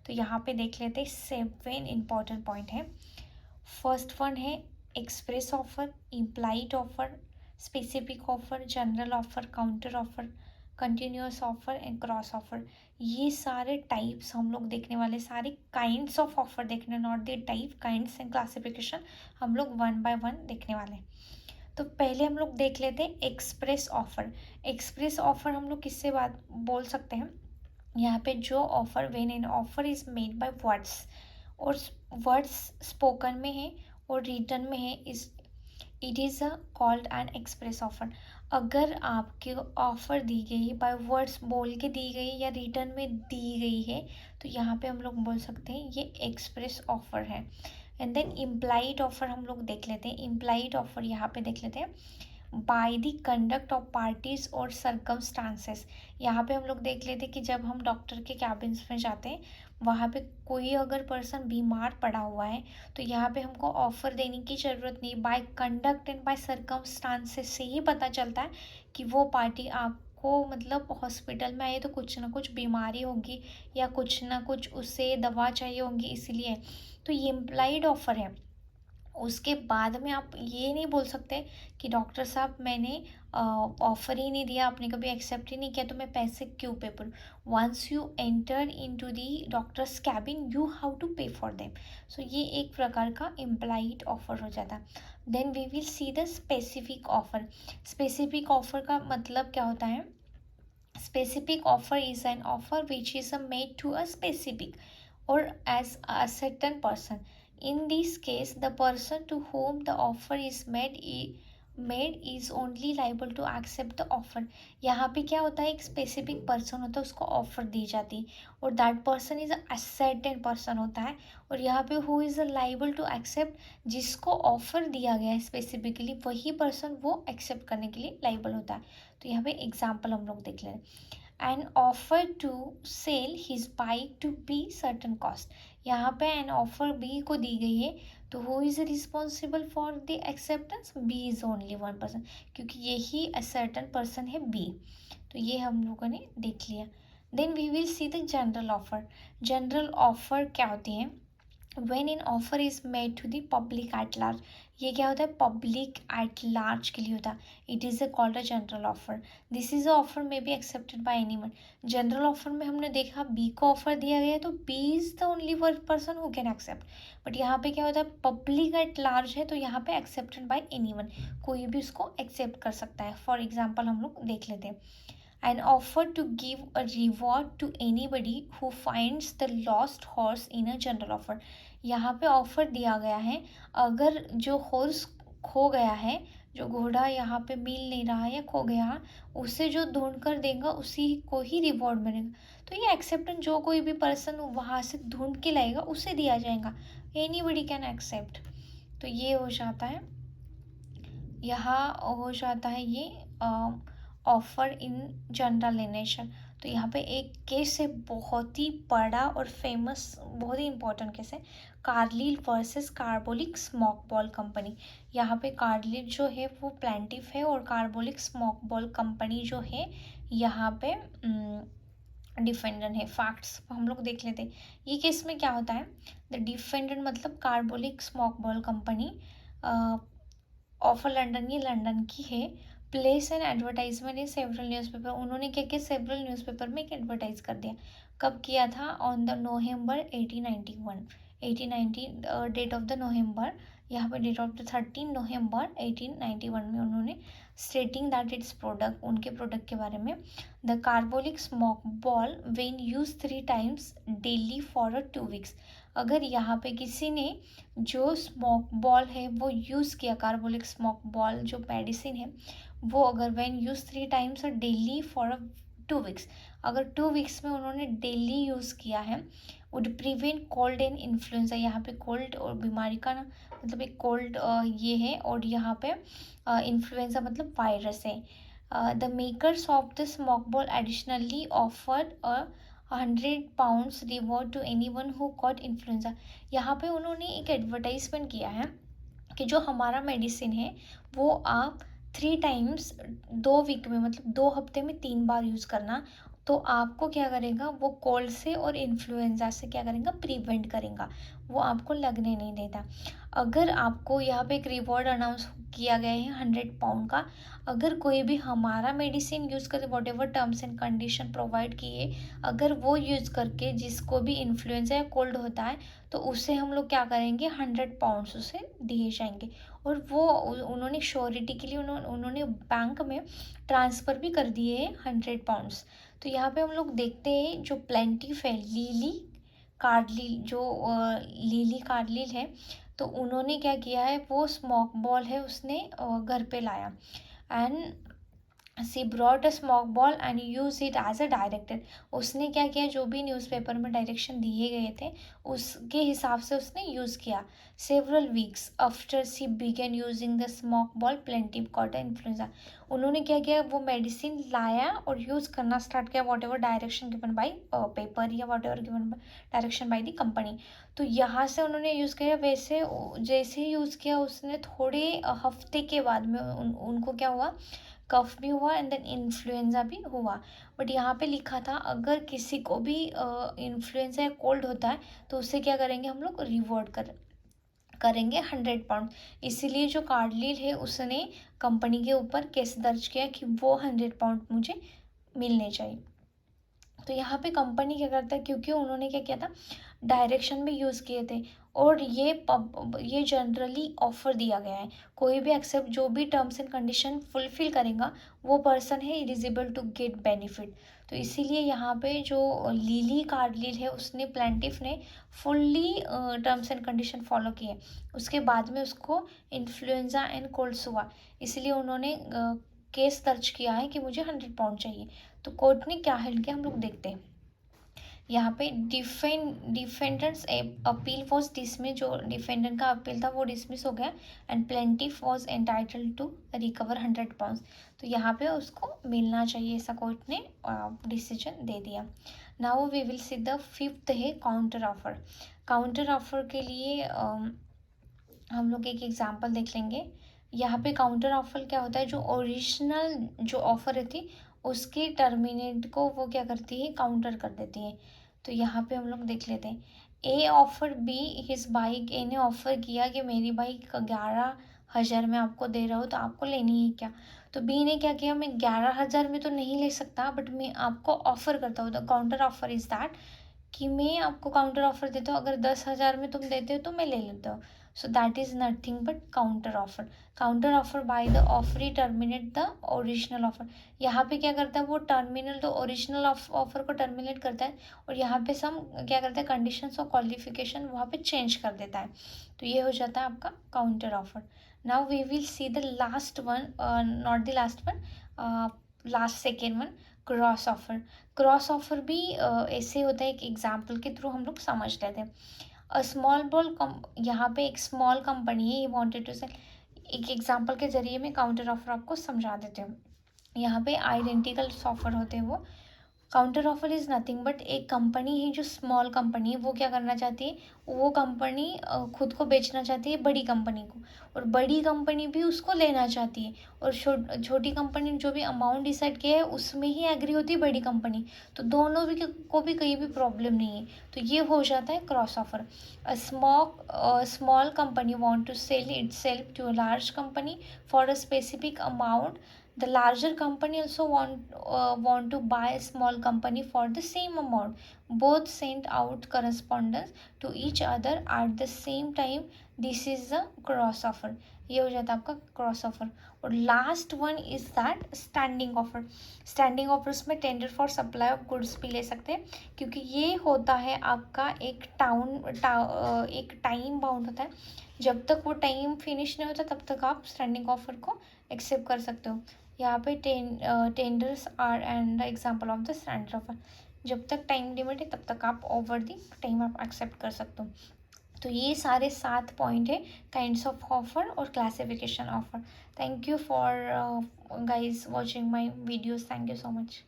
तो यहाँ पे देख लेते हैं 7 इंपॉर्टेंट पॉइंट है। फर्स्ट वन है express offer, implied offer, specific offer, general offer, counter offer, continuous offer and cross offer. ये सारे टाइप्स हम लोग देखने वाले, सारे काइंड्स ऑफ ऑफर देखने, not the type, kinds and classification हम लोग वन बाय वन देखने वाले हैं। तो पहले हम लोग देख लेते हैं एक्सप्रेस ऑफर। एक्सप्रेस ऑफर हम लोग किससे बात बोल सकते हैं, यहाँ पे जो offer, when an offer is made by words, और वर्ड्स स्पोकन में है और रिटर्न में है, इस it is a called an express offer. अगर आपके ऑफर दी गई है बाय वर्ड्स, बोल के दी गई या रिटर्न में दी गई है, तो यहाँ पे हम लोग बोल सकते हैं ये एक्सप्रेस ऑफर है। एंड देन इम्प्लाइड ऑफर हम लोग देख लेते हैं। इम्प्लाइड ऑफर यहाँ पे देख लेते हैं, by the conduct of parties और सर्कमस्टांसेस। यहाँ पे हम लोग देख लेते हैं कि जब हम डॉक्टर के कैबिन्स में जाते हैं, वहाँ पे कोई अगर पर्सन बीमार पड़ा हुआ है, तो यहाँ पे हमको ऑफर देने की ज़रूरत नहीं, by conduct and by circumstances से ही पता चलता है कि वो पार्टी आपको मतलब हॉस्पिटल में आई तो कुछ ना कुछ बीमारी होगी या कुछ ना कुछ उससे दवा चाहिए होगी, इसीलिए। तो ये इम्प्लाइड ऑफर है। उसके बाद में आप ये नहीं बोल सकते कि डॉक्टर साहब मैंने ऑफ़र ही नहीं दिया, आपने कभी एक्सेप्ट ही नहीं किया, तो मैं पैसे क्यों पे करूँ। Once you enter into the doctor's cabin you have to pay for them. So ये एक प्रकार का इम्प्लाइड ऑफर हो जाता है। Then we will see the specific offer. Specific offer का मतलब क्या होता है, specific offer is an offer which is made to a specific or as a certain person. In this case the person to whom the offer is made is only liable to accept the offer. यहाँ पे क्या होता है, एक specific person होता है, उसको offer दी जाती है, और that person is a certain person होता है। और यहाँ पे who is liable to accept, जिसको ऑफर दिया गया है स्पेसिफिकली, वही पर्सन वो एक्सेप्ट करने के लिए लाइबल होता है। तो यहाँ पे एग्जाम्पल हम लोग देख लें, an offer to sell his bike to be certain cost. यहाँ पे एन ऑफर बी को दी गई है, तो who is responsible for the acceptance, B is only one person, क्योंकि यही अ सर्टन पर्सन है बी। तो ये हम लोगों ने देख लिया। Then we will see the general offer. General offer क्या होती है, when an offer is made to the public at large। ये क्या होता है, पब्लिक एट लार्ज के लिए होता है। It is called a general offer. This is a offer may be accepted by any one. General offer में हमने देखा बी को ऑफर दिया गया है, तो B is the only one person who can accept. But यहाँ पे क्या होता है, पब्लिक एट लार्ज है, तो यहाँ पे एक्सेप्टेड बाय एनी वन, कोई भी उसको एक्सेप्ट कर सकता है। फॉर एग्जाम्पल हम लोग देख लेते हैं, an offer to give a reward to anybody who finds the lost horse in a general offer। यहाँ पे ऑफर दिया गया है, अगर जो हॉर्स खो गया है, जो घोड़ा यहाँ पे मिल नहीं रहा है या खो गया है, उसे जो ढूंढ कर देगा उसी को ही रिवॉर्ड मिलेगा। तो ये एक्सेप्टेंस जो कोई भी पर्सन वहाँ से ढूंढ के लाएगा उसे दिया जाएगा, एनीबडी कैन एक्सेप्ट। तो ये हो जाता है, यहाँ हो जाता है ये ऑफर इन जनरल नेशन। तो यहाँ पे एक केस है बहुत ही बड़ा और फेमस, बहुत ही इंपॉर्टेंट केस है, Carlill versus carbolic smoke ball company. यहाँ पे कार्लिल जो है वो प्लेंटिफ है, और कार्बोलिक स्मोक बॉल कंपनी जो है यहाँ पे डिफेंडेंट है। फैक्ट्स हम लोग देख लेते हैं, ये केस में क्या होता है, द डिफेंडेंट मतलब carbolic smoke ball company offer London, ये लंदन की है, place an advertisement in several newspaper. उन्होंने क्या किया, सेवरल न्यूज़पेपर में एक एडवर्टाइज कर दिया। कब किया था, on the November 1891, 1890 date of the November, यहाँ पे डेट ऑफ द 13 नवंबर 1891 में उन्होंने स्टेटिंग दैट इट्स प्रोडक्ट, उनके प्रोडक्ट के बारे में, the carbolic smoke ball when use 3 times daily for 2 weeks. अगर यहाँ पे किसी ने जो स्मोक बॉल है वो यूज़ किया, कार्बोलिक स्मोक बॉल जो मेडिसिन है वो अगर व्हेन यूज़ 3 टाइम्स और डेली फॉर 2 वीक्स, अगर 2 वीक्स में उन्होंने डेली यूज़ किया है, would prevent cold and influenza. यहाँ पे कोल्ड और बीमारी का ना मतलब एक कोल्ड ये है, और यहाँ पे इन्फ्लुएंजा मतलब वायरस है। The makers of the smoke ball additionally offered 100 reward to any one who caught influenza. यहाँ पे उन्होंने एक एडवर्टाइजमेंट किया है कि जो हमारा मेडिसिन है वो आप 3 टाइम्स 2 वीक में मतलब 2 हफ्ते में 3 बार यूज़ करना, तो आपको क्या करेगा, वो कोल्ड से और इन्फ्लुएंजा से क्या करेगा, प्रिवेंट करेगा, वो आपको लगने नहीं देता। अगर आपको यहाँ पे एक रिवॉर्ड अनाउंस किया गया है 100 पाउंड का, अगर कोई भी हमारा मेडिसिन यूज़ करे, what ever terms and condition provide किए, अगर वो यूज़ करके जिसको भी इन्फ्लुएंजा या कोल्ड होता है, तो उसे हम लोग क्या करेंगे, 100 पाउंड्स उसे दिए जाएंगे। और वो उन्होंने श्योरिटी के लिए उन्होंने बैंक में ट्रांसफ़र भी कर दिए हैं 100 पाउंड्स। तो यहाँ पे हम लोग देखते हैं जो प्लेंटिफ है, लीली कार्लिल है, तो उन्होंने क्या किया है, वो स्मोक बॉल है उसने घर पे लाया, and she brought a smoke ball and use it as a directed. उसने क्या किया, जो भी न्यूज़पेपर में डायरेक्शन दिए गए थे उसके हिसाब से उसने यूज़ किया। Several weeks after she began using the smoke ball plaintiff caught influenza. उन्होंने क्या किया, वो मेडिसिन लाया और यूज़ करना स्टार्ट किया, whatever direction given by paper या whatever given direction by the company. तो यहाँ से उन्होंने यूज़ किया, वैसे जैसे ही यूज़ किया उसने थोड़े हफ्ते के बाद में उनको क्या हुआ, कफ भी हुआ एंड देन इन्फ्लुएंजा भी हुआ। बट यहाँ पे लिखा था अगर किसी को भी इन्फ्लुएंजा या कोल्ड होता है तो उसे क्या करेंगे, हम लोग रिवॉर्ड करेंगे 100 पाउंड। इसीलिए जो कार्डलील है उसने कंपनी के ऊपर केस दर्ज किया कि वो 100 पाउंड मुझे मिलने चाहिए। तो यहाँ पे कंपनी क्या करता है, क्योंकि उन्होंने क्या किया था, डायरेक्शन भी यूज़ किए थे, और ये जनरली ऑफर दिया गया है, कोई भी एक्सेप्ट जो भी टर्म्स एंड कंडीशन फुलफिल करेगा वो पर्सन है एलिजिबल टू गेट बेनिफिट। तो इसीलिए यहाँ पे जो लीली कार्डलील है उसने, प्लेंटिफ ने fully terms and condition follow किए, उसके बाद में उसको इन्फ्लुएंजा एंड कोल्ड्स हुआ, इसलिए उन्होंने केस दर्ज किया है कि मुझे 100 पाउंड चाहिए। तो कोर्ट ने क्या हेल्ड किया, हम लोग देखते हैं। यहाँ पे डिफेंडेंट्स अपील वॉज डिसमिस, जो डिफेंडेंट का अपील था वो डिसमिस हो गया, and plaintiff was entitled to recover 100 pound. तो यहाँ पे उसको मिलना चाहिए, ऐसा कोर्ट ने डिसीजन दे दिया। Now we will see the fifth है काउंटर ऑफर। काउंटर ऑफर के लिए हम लोग एक एग्जाम्पल देख लेंगे। यहाँ पे काउंटर ऑफर क्या होता है, जो ओरिजिनल जो ऑफर रहती उसके टर्मिनेट को वो क्या करती है, काउंटर कर देती है। तो यहाँ पे हम लोग देख लेते हैं। ए ऑफर बी हिज बाइक, ए ने ऑफर किया कि मेरी बाइक 11,000 में आपको दे रहा हूँ, तो आपको लेनी है क्या। तो बी ने क्या किया, मैं 11,000 में तो नहीं ले सकता, बट मैं आपको ऑफर करता हूँ। The counter offer is that, कि मैं आपको काउंटर ऑफर देता हूँ, अगर 10,000 में तुम देते हो तो मैं ले लेता हूँ। So that is nothing but counter offer. Counter offer by the offeree terminate the original offer. यहाँ पे क्या करता है, वो टर्मिनल तो ओरिजिनल ऑफर को टर्मिनेट करता है, और यहाँ पे सम क्या करता है, कंडीशंस और क्वालिफिकेशन वहाँ पे चेंज कर देता है। तो ये हो जाता है आपका counter offer. Now we will see the last one, not the last one, last second one, cross offer. Cross offer भी ऐसे होता है, एक एग्जाम्पल के थ्रू हम लोग समझ लेते हैं। अ स्मॉल यहाँ पे एक स्मॉल कंपनी है, ये वांटेड टू सेल, एक एग्जाम्पल के जरिए मैं काउंटर ऑफर आपको समझा देती हूँ। यहाँ पे आइडेंटिकल ऑफर होते हैं वो। Counter offer is nothing but एक कंपनी है जो स्मॉल कंपनी है, वो क्या करना चाहती है, वो कंपनी खुद को बेचना चाहती है बड़ी कंपनी को, और बड़ी कंपनी भी उसको लेना चाहती है, और छोटी कंपनी जो भी अमाउंट डिसाइड किया है उसमें ही एग्री होती है बड़ी कंपनी। तो दोनों भी को भी कहीं भी प्रॉब्लम नहीं है, तो ये हो जाता है cross offer. A small company want to sell itself to a large company for a specific amount, the larger company also want to buy a small company for the same amount. Both send out correspondence to each other at the same time. This is a cross offer. ये हो जाता है आपका cross offer. और last one is that standing offer. Standing offers में tender for supply of goods भी ले सकते हैं, क्योंकि ये होता है आपका एक एक टाइम बाउंड होता है, जब तक वो टाइम फिनिश नहीं होता तब तक आप स्टैंडिंग ऑफर को एक्सेप्ट कर सकते हो। यहाँ पे tenders are and the example of the standard offer. जब तक टाइम लिमिट है तब तक आप ओवर दी टाइम आप एक्सेप्ट कर सकते हो। तो ये सारे 7 पॉइंट है काइंड्स ऑफ ऑफर और classification offer. Thank you for guys watching my videos. Thank you so much.